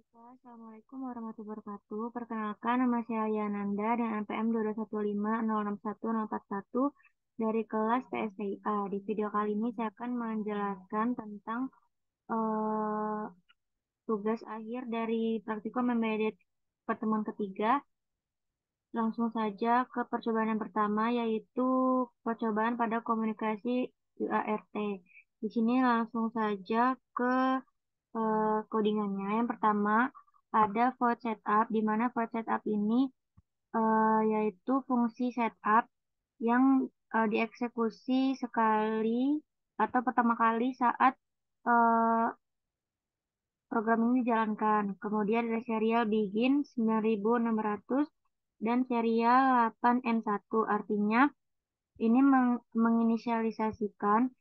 Assalamualaikum warahmatullahi wabarakatuh. Perkenalkan, nama saya Yananda dan NPM 221506141 dari kelas PSDIA. Di video kali ini saya akan menjelaskan tentang eh, tugas akhir dari praktikum embedded pertemuan ketiga. Langsung saja ke percobaan yang pertama, yaitu percobaan pada komunikasi UART. Di sini langsung saja ke codingannya. Yang pertama ada void setup, di mana void setup ini yaitu fungsi setup yang dieksekusi sekali atau pertama kali saat eh, program ini dijalankan. Kemudian ada serial begin 9600 dan serial 8N1. Artinya ini menginisialisasikan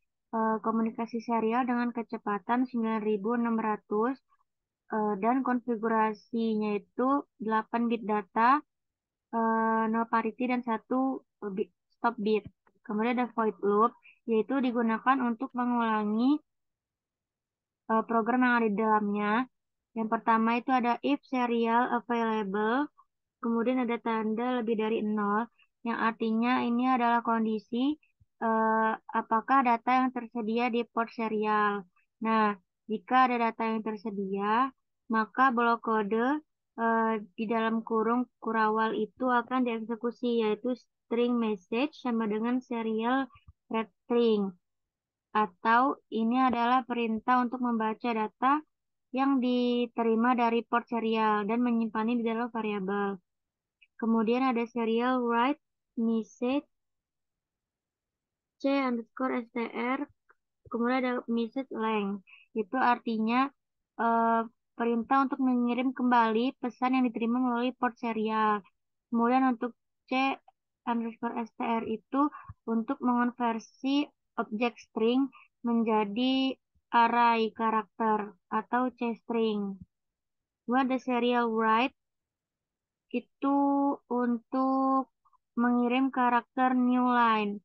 komunikasi serial dengan kecepatan 9600 dan konfigurasinya itu 8 bit data, 0 parity dan 1 stop bit. Kemudian ada void loop, yaitu digunakan untuk mengulangi program yang ada di dalamnya. Yang pertama itu ada if serial available, kemudian ada tanda lebih dari 0, yang artinya ini adalah kondisi apakah data yang tersedia di port serial. Nah, jika ada data yang tersedia, maka blok kode di dalam kurung kurawal itu akan dieksekusi, yaitu string message sama dengan serial red string. Atau ini adalah perintah untuk membaca data yang diterima dari port serial dan menyimpannya di dalam variabel. Kemudian ada serial write message c_str, kemudian ada message length. Itu artinya eh, perintah untuk mengirim kembali pesan yang diterima melalui port serial. Kemudian untuk c_str itu untuk mengonversi objek string menjadi array karakter atau c-string. Kemudian ada serial write itu untuk mengirim karakter new line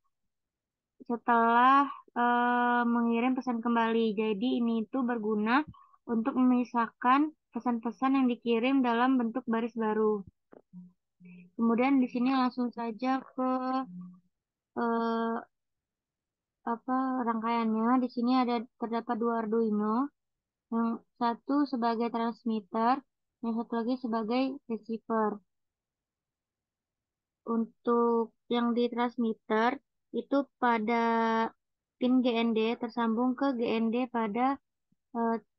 setelah mengirim pesan kembali. Jadi ini itu berguna untuk memisahkan pesan-pesan yang dikirim dalam bentuk baris baru. Kemudian di sini langsung saja ke eh, apa rangkaiannya. Di sini terdapat dua Arduino, yang satu sebagai transmitter, yang satu lagi sebagai receiver. Untuk yang di transmitter itu pada pin GND tersambung ke GND pada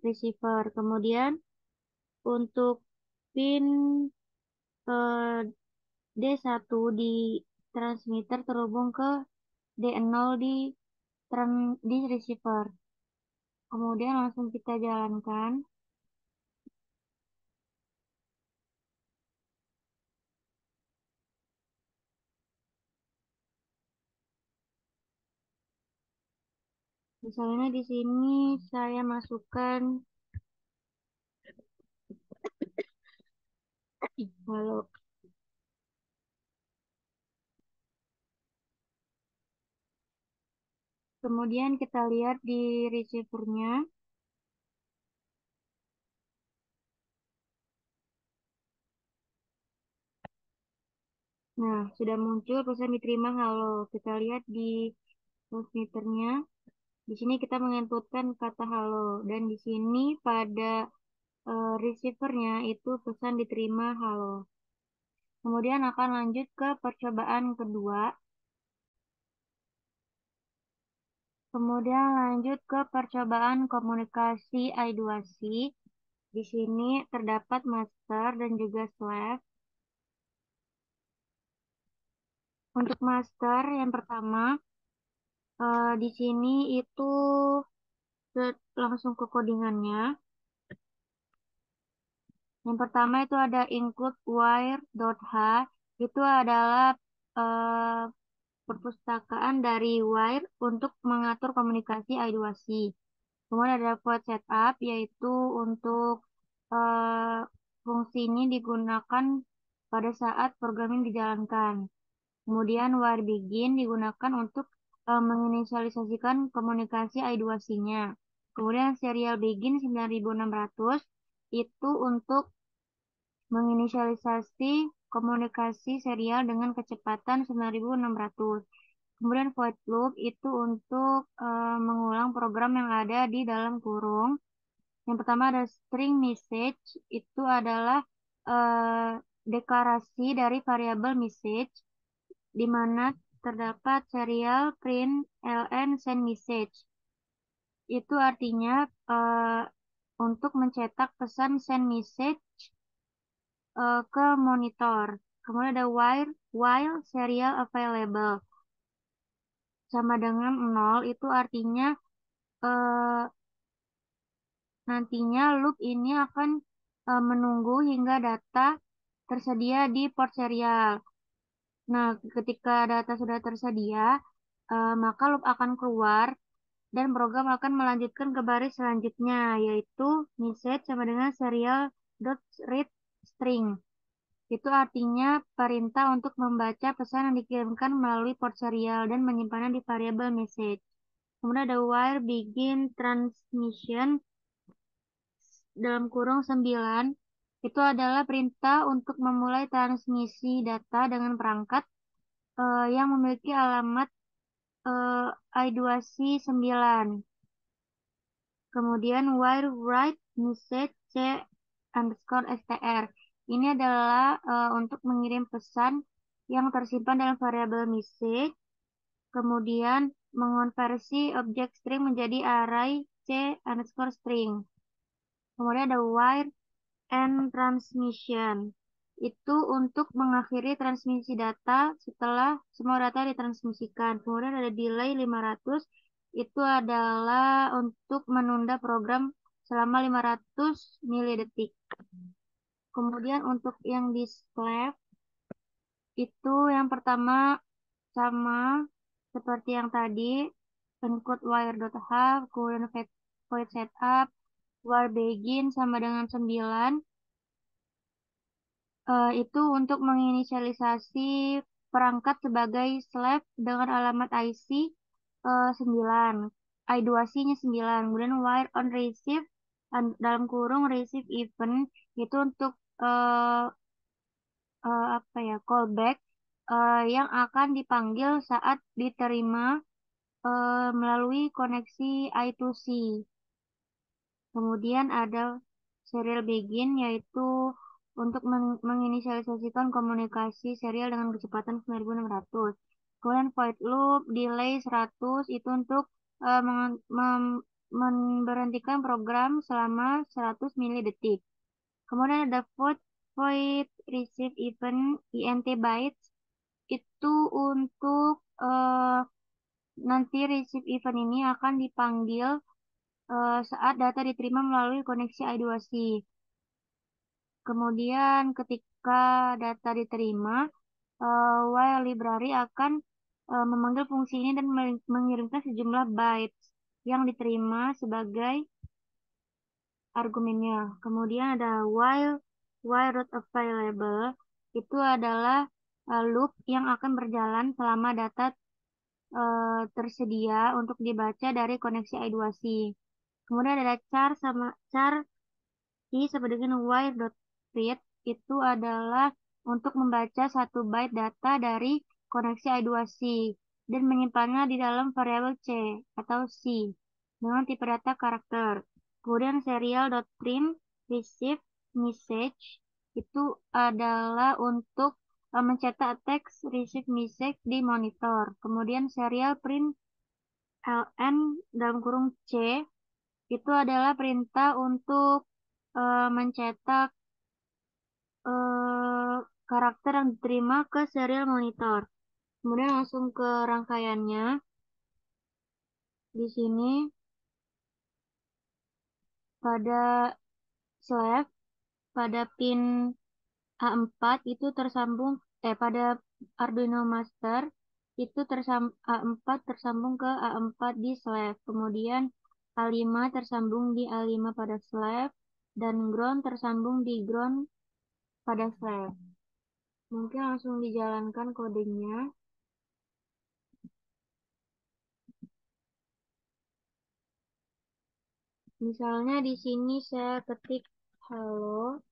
receiver. Kemudian untuk pin eh, D1 di transmitter terhubung ke D0 di receiver. Kemudian langsung kita jalankan. Misalnya di sini saya masukkan halo. Kemudian kita lihat di receivernya. Nah, sudah muncul pesan diterima halo. Kita lihat di transmitternya. Di sini kita menginputkan kata halo dan di sini pada receivernya itu pesan diterima halo. Kemudian akan lanjut ke percobaan kedua. Kemudian lanjut ke percobaan komunikasi I2C. Di sini terdapat master dan juga slave. Untuk master yang pertama di sini itu langsung ke codingannya. Yang pertama itu ada include wire.h, itu adalah eh, perpustakaan dari wire untuk mengatur komunikasi I2C. Kemudian ada void setup, yaitu untuk eh, fungsi ini digunakan pada saat programming dijalankan. Kemudian wire begin digunakan untuk menginisialisasikan komunikasi I2C-nya. Kemudian serial begin 9600 itu untuk menginisialisasi komunikasi serial dengan kecepatan 9.600. Kemudian void loop itu untuk mengulang program yang ada di dalam kurung. Yang pertama ada string message, itu adalah eh, deklarasi dari variabel message, di mana terdapat serial print ln send message. Itu artinya untuk mencetak pesan send message ke monitor. Kemudian ada while serial available sama dengan 0, itu artinya eh, nantinya loop ini akan menunggu hingga data tersedia di port serial. Nah, ketika data sudah tersedia, maka loop akan keluar dan program akan melanjutkan ke baris selanjutnya, yaitu message sama dengan serial dot read string. Itu artinya perintah untuk membaca pesan yang dikirimkan melalui port serial dan menyimpannya di variabel message. Kemudian ada while begin transmission dalam kurung 9, itu adalah perintah untuk memulai transmisi data dengan perangkat yang memiliki alamat I2C 9. Kemudian while write message c_str. Ini adalah untuk mengirim pesan yang tersimpan dalam variabel message, kemudian mengonversi objek string menjadi array c_string. Kemudian ada while end transmission. Itu untuk mengakhiri transmisi data setelah semua data ditransmisikan. Kemudian ada delay 500. Itu adalah untuk menunda program selama 500 milidetik. Kemudian untuk yang di slave, itu yang pertama sama seperti yang tadi, include wire.have, kemudian void setup, while begin sama dengan 9. Itu untuk menginisialisasi perangkat sebagai slave dengan alamat IC 9, I2C-nya 9. Kemudian wire on receive dalam kurung receive event itu untuk eh, apa ya, callback yang akan dipanggil saat diterima melalui koneksi I2C. Kemudian ada serial begin, yaitu untuk menginisialisasikan komunikasi serial dengan kecepatan 9.600. Kemudian void loop delay 100, itu untuk memberhentikan program selama 100 milidetik. Kemudian ada void receive event int bytes, itu untuk nanti receive event ini akan dipanggil saat data diterima melalui koneksi I2C. Kemudian ketika data diterima, while library akan memanggil fungsi ini dan mengirimkan sejumlah bytes yang diterima sebagai argumennya. Kemudian ada while root available, itu adalah loop yang akan berjalan selama data tersedia untuk dibaca dari koneksi I2C. Kemudian ada char I sama dengan wire.read, itu adalah untuk membaca 1 byte data dari koneksi I2C dan menyimpannya di dalam variabel C atau C dengan tipe data karakter. Kemudian serial.print receive message, itu adalah untuk mencetak teks receive message di monitor. Kemudian serial print ln dalam kurung C, itu adalah perintah untuk mencetak eh, karakter yang diterima ke serial monitor. Kemudian langsung ke rangkaiannya. Di sini pada slave, pada pin A4 itu tersambung, pada Arduino Master itu A4 tersambung ke A4 di slave. Kemudian A5 tersambung di A5 pada slave, dan ground tersambung di ground pada slave. Mungkin langsung dijalankan kodenya. Misalnya di sini saya ketik halo.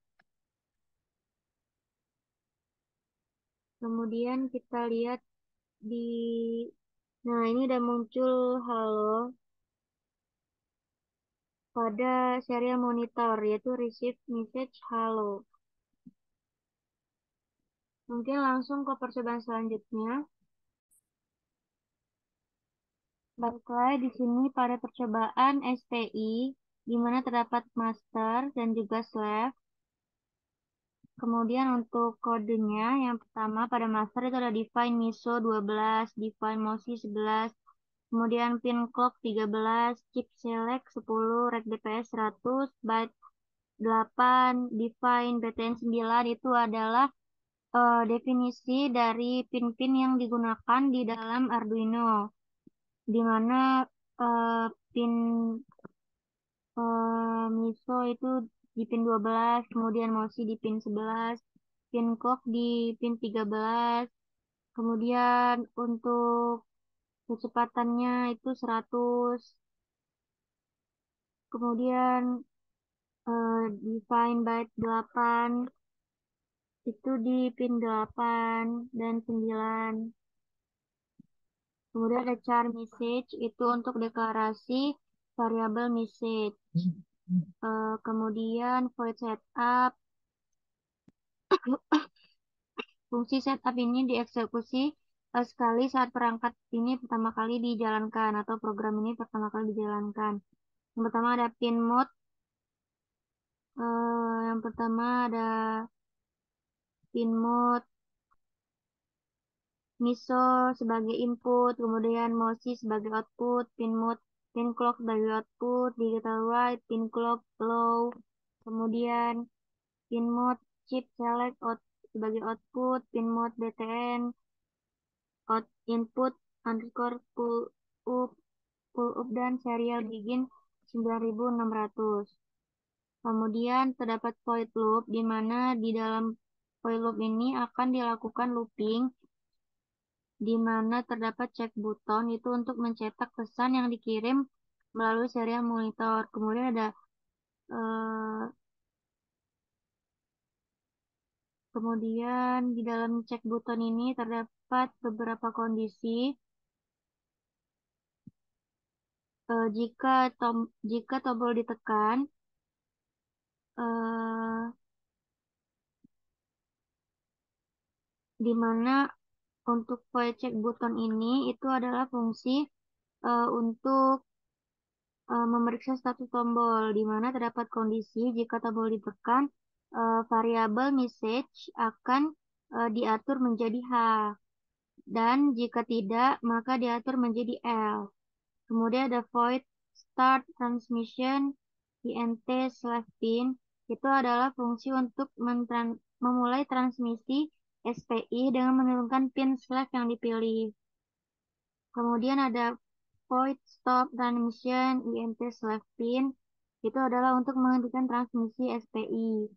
Kemudian kita lihat di, nah ini udah muncul halo pada serial monitor, yaitu receive message halo. Mungkin langsung ke percobaan selanjutnya. Baiklah, di sini pada percobaan SPI, di mana terdapat master dan juga slave. Kemudian untuk kodenya, yang pertama pada master itu ada define MISO 12, define MOSI 11, kemudian pin clock 13, chip select 10, rec DPS 100, byte 8, define BTN 9 itu adalah definisi dari pin-pin yang digunakan di dalam Arduino, di mana pin MISO itu di pin 12, kemudian MOSI di pin 11, pin clock di pin 13, kemudian untuk kecepatannya itu 100, kemudian define byte 8 itu di pin 8 dan 9. Kemudian ada char message itu untuk deklarasi variabel message. Kemudian void setup. Fungsi setup ini dieksekusi sekali saat perangkat ini pertama kali dijalankan atau program ini pertama kali dijalankan. Yang pertama ada pin mode. Yang pertama ada pin mode MISO sebagai input, kemudian MOSI sebagai output, pin mode pin clock sebagai output, digital write, pin clock low, kemudian pin mode chip select out sebagai output, pin mode BTN out input underscore pull up dan serial begin 9600. Kemudian terdapat void loop di mana di dalam void loop ini akan dilakukan looping di mana terdapat check button itu untuk mencetak pesan yang dikirim melalui serial monitor. Kemudian ada eh, kemudian di dalam check button ini terdapat beberapa kondisi. Jika tombol ditekan, eh, di mana untuk void check button ini itu adalah fungsi untuk memeriksa status tombol, di mana terdapat kondisi jika tombol ditekan, variabel message akan diatur menjadi H, dan jika tidak, maka diatur menjadi L. Kemudian ada void start transmission int/pin, itu adalah fungsi untuk memulai transmisi SPI dengan menurunkan pin slash yang dipilih. Kemudian ada void stop transmission int/pin, itu adalah untuk menghentikan transmisi SPI.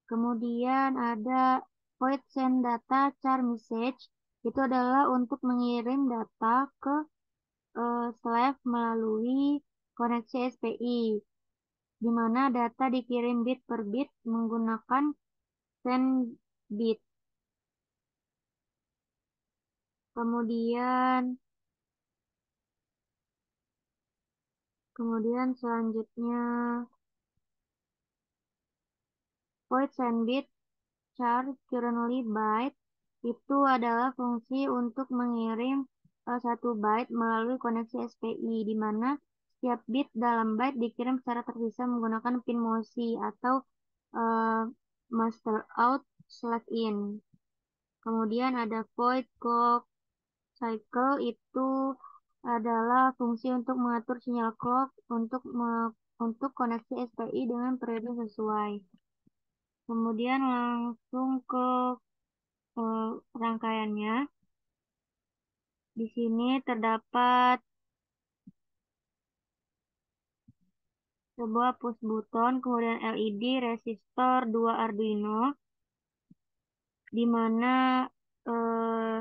Kemudian ada void send data char message, itu adalah untuk mengirim data ke slave melalui koneksi SPI, di mana data dikirim bit per bit menggunakan send bit. Kemudian selanjutnya void send bit char currently byte itu adalah fungsi untuk mengirim satu byte melalui koneksi SPI, di mana setiap bit dalam byte dikirim secara terpisah menggunakan pin MOSI atau uh, master out slash in. Kemudian ada void clock cycle, itu adalah fungsi untuk mengatur sinyal clock untuk koneksi SPI dengan periode sesuai. Kemudian langsung ke rangkaiannya. Di sini terdapat sebuah push button, kemudian LED, resistor, 2 Arduino, di mana eh,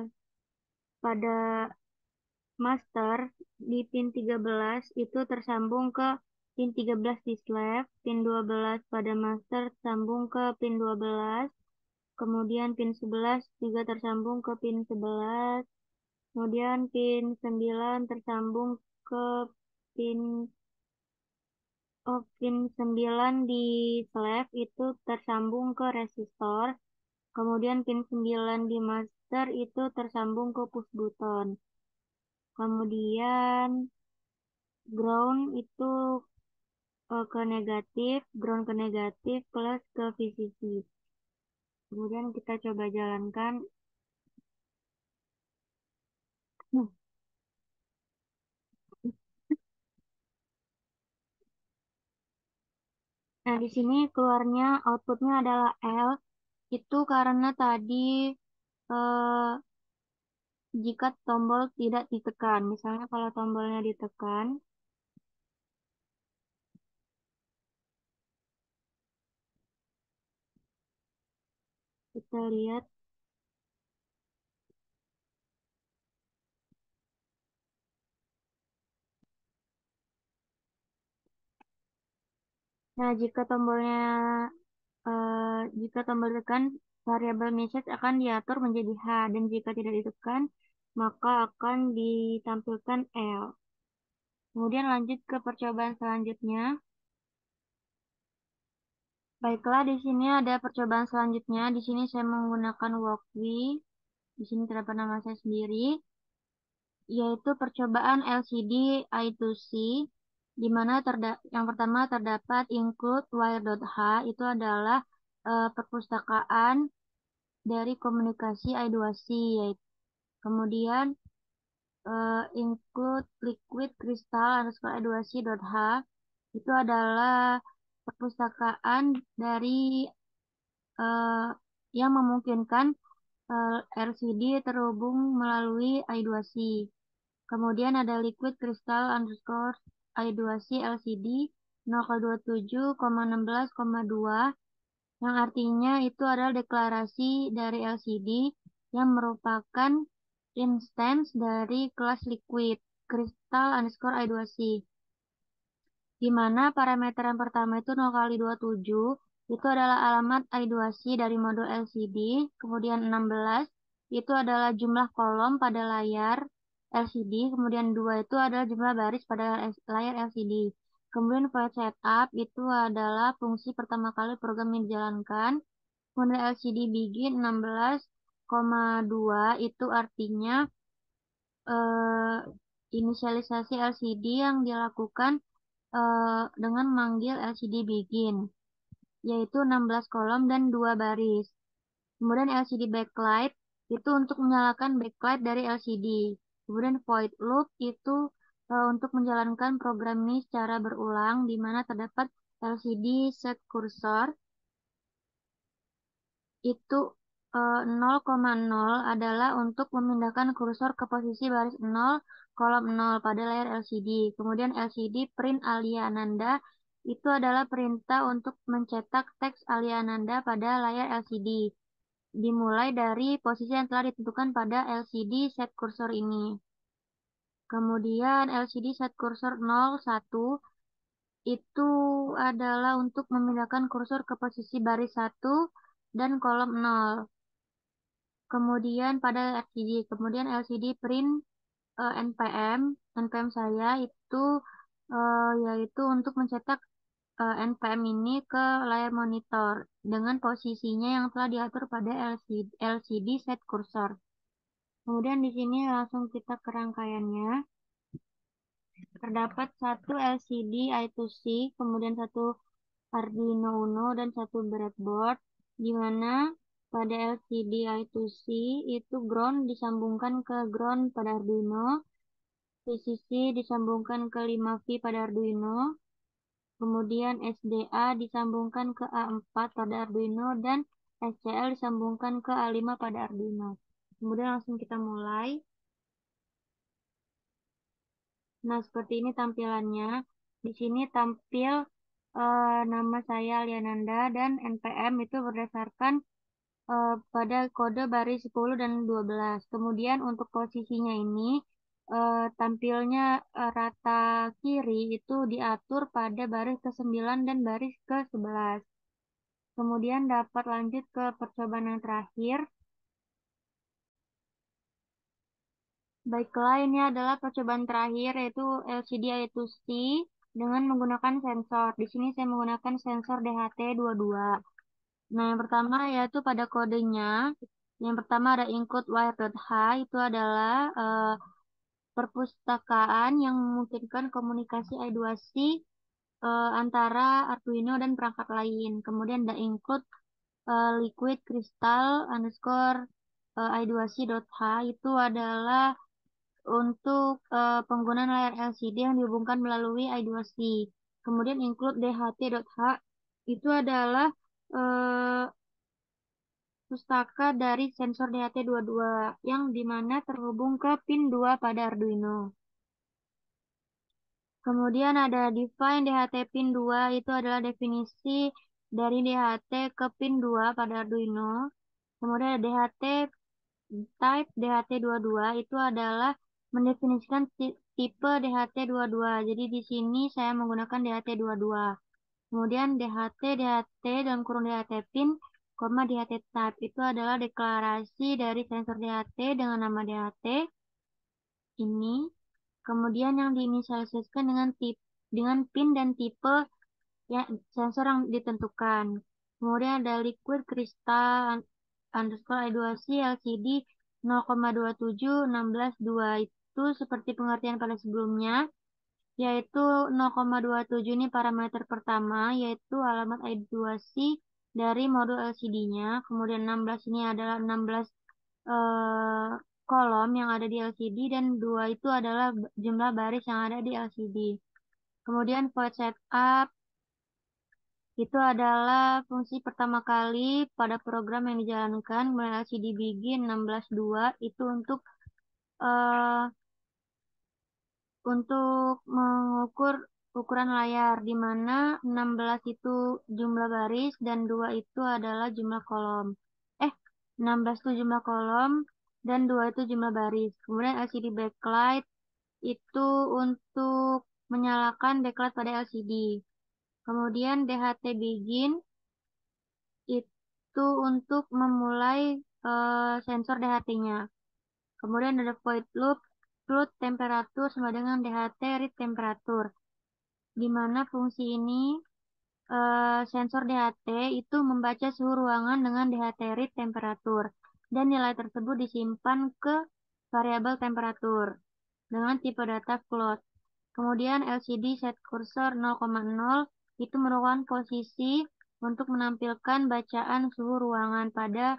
pada master di pin 13 itu tersambung ke pin 13 di slave, pin 12 pada master tersambung ke pin 12, kemudian pin 11 juga tersambung ke pin 11, kemudian pin 9 tersambung ke pin pin 9 di slave itu tersambung ke resistor, kemudian pin 9 di master itu tersambung ke push button. Kemudian ground itu ground ke negatif plus ke VCC. Kemudian kita coba jalankan. Nah, di sini keluarnya outputnya adalah L. Itu karena tadi eh, jika tombol tidak ditekan. Misalnya kalau tombolnya ditekan, kita lihat. Nah, jika tombol ditekan, variabel message akan diatur menjadi H, dan jika tidak ditekan, maka akan ditampilkan L. Kemudian lanjut ke percobaan selanjutnya. Baiklah, di sini ada percobaan selanjutnya. Di sini saya menggunakan walkthrough. Di sini terdapat nama saya sendiri, yaitu percobaan LCD I2C, di mana yang pertama terdapat include wire.h, itu adalah perpustakaan dari komunikasi I2C, yaitu kemudian include liquid crystal underscore I2C.h, itu adalah perpustakaan dari eh, yang memungkinkan LCD terhubung melalui I2C. Kemudian ada liquid crystal underscore I2C LCD 0,27,16,2, yang artinya itu adalah deklarasi dari LCD yang merupakan instance dari kelas liquid crystal underscore I2C, di mana parameter yang pertama itu 0 kali 27 itu adalah alamat I2C dari modul LCD, kemudian 16 itu adalah jumlah kolom pada layar LCD, kemudian 2 itu adalah jumlah baris pada layar LCD. Kemudian void setup itu adalah fungsi pertama kali program yang dijalankan. Kemudian LCD begin 16,2 itu artinya eh, inisialisasi LCD yang dilakukan dengan memanggil LCD begin, yaitu 16 kolom dan 2 baris. Kemudian LCD backlight itu untuk menyalakan backlight dari LCD. Kemudian void loop itu untuk menjalankan program ini secara berulang, di mana terdapat LCD set cursor itu 0,0 adalah untuk memindahkan kursor ke posisi baris 0, kolom 0 pada layar LCD. Kemudian LCD print Aliananda itu adalah perintah untuk mencetak teks Aliananda pada layar LCD. Dimulai dari posisi yang telah ditentukan pada LCD set cursor ini. Kemudian LCD set cursor 01 itu adalah untuk memindahkan kursor ke posisi baris 1 dan kolom 0. Kemudian pada LCD, kemudian LCD print NPM saya itu yaitu untuk mencetak NPM ini ke layar monitor dengan posisinya yang telah diatur pada LCD set cursor. Kemudian di sini langsung kita ke rangkaiannya. Terdapat satu LCD I2C, kemudian satu Arduino Uno dan satu breadboard, di mana pada LCD I2C itu ground disambungkan ke ground pada Arduino, VCC disambungkan ke 5V pada Arduino, kemudian SDA disambungkan ke A4 pada Arduino, dan SCL disambungkan ke A5 pada Arduino. Kemudian langsung kita mulai. Nah, seperti ini tampilannya. Di sini tampil nama saya Liananda, dan NPM itu berdasarkan pada kode baris 10 dan 12. Kemudian untuk posisinya ini tampilnya rata kiri itu diatur pada baris ke-9 dan baris ke-11. Kemudian dapat lanjut ke percobaan yang terakhir. Baiklah, ini adalah percobaan terakhir yaitu LCD I2C dengan menggunakan sensor. Di sini saya menggunakan sensor DHT22. Nah, yang pertama yaitu pada kodenya. Yang pertama ada include wire.h, itu adalah perpustakaan yang memungkinkan komunikasi I2C antara Arduino dan perangkat lain. Kemudian ada include liquid crystal underscore I2C.h, itu adalah untuk penggunaan layar LCD yang dihubungkan melalui I2C. Kemudian include DHT.h, itu adalah eh, pustaka dari sensor DHT22 yang dimana terhubung ke pin 2 pada Arduino. Kemudian ada define DHT pin 2, itu adalah definisi dari DHT ke pin 2 pada Arduino. Kemudian ada DHT type DHT22, itu adalah mendefinisikan tipe DHT22. Jadi di sini saya menggunakan DHT22. Kemudian DHT dalam kurung DHT pin, DHT type, itu adalah deklarasi dari sensor DHT dengan nama DHT ini. Kemudian yang diinisialisasikan dengan pin dan tipe ya sensor yang ditentukan. Kemudian ada liquid crystal underscore I2C LCD 0,27162, itu seperti pengertian pada sebelumnya, yaitu 0,27 ini parameter pertama, yaitu alamat I2C dari modul LCD-nya. Kemudian 16 ini adalah 16 eh, kolom yang ada di LCD, dan 2 itu adalah jumlah baris yang ada di LCD. Kemudian void setup itu adalah fungsi pertama kali pada program yang dijalankan mulai LCD begin 16.2, itu eh, untuk mengukur ukuran layar, di mana 16 itu jumlah baris dan 2 itu adalah jumlah kolom. 16 itu jumlah kolom dan 2 itu jumlah baris. Kemudian LCD backlight itu untuk menyalakan backlight pada LCD. Kemudian DHT begin itu untuk memulai sensor DHT-nya. Kemudian ada void loop, float temperatur sama dengan DHT read temperatur, di mana fungsi ini sensor DHT itu membaca suhu ruangan dengan DHT read temperatur, dan nilai tersebut disimpan ke variabel temperatur dengan tipe data float. Kemudian LCD set cursor 0,0 itu merupakan posisi untuk menampilkan bacaan suhu ruangan eh,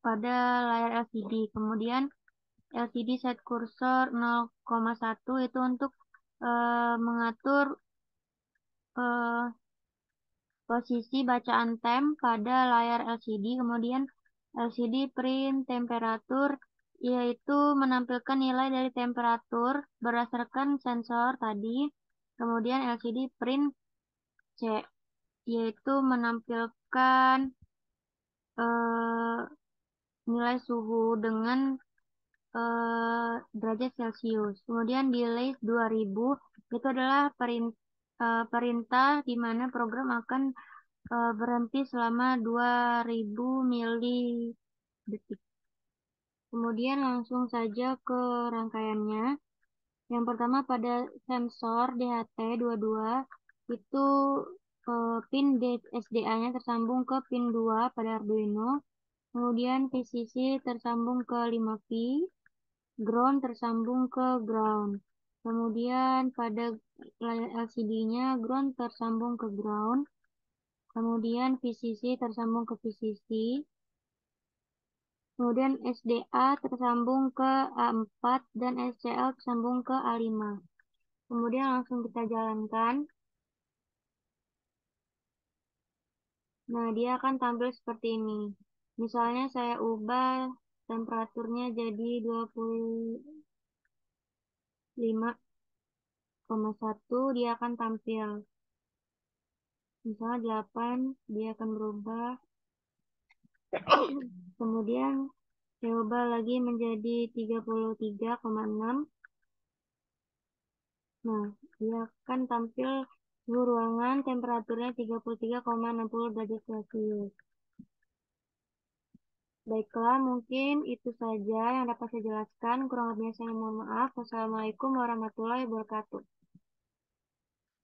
pada layar LCD. Kemudian LCD set cursor 0,1 itu untuk mengatur eh, posisi bacaan temp pada layar LCD. Kemudian LCD print temperatur, yaitu menampilkan nilai dari temperatur berdasarkan sensor tadi. Kemudian LCD print C, yaitu menampilkan eh, nilai suhu dengan derajat Celcius. Kemudian delay 2000, itu adalah perintah di mana program akan berhenti selama 2000 mili detik. Kemudian langsung saja ke rangkaiannya. Yang pertama pada sensor DHT22 itu pin SDA-nya tersambung ke pin 2 pada Arduino. Kemudian VCC tersambung ke 5V, ground tersambung ke ground. Kemudian pada layar LCD-nya ground tersambung ke ground. Kemudian VCC tersambung ke VCC. Kemudian SDA tersambung ke A4 dan SCL tersambung ke A5. Kemudian langsung kita jalankan. Nah, dia akan tampil seperti ini. Misalnya saya ubah temperaturnya jadi 25,1, dia akan tampil. Misalnya 8, dia akan berubah. Kemudian Saya ubah lagi menjadi 33,6. Nah, dia akan tampil suhu ruangan temperaturnya 33,60 derajat Celcius. Baiklah, mungkin itu saja yang dapat saya jelaskan. Kurang lebihnya saya mohon maaf. Wassalamualaikum warahmatullahi wabarakatuh.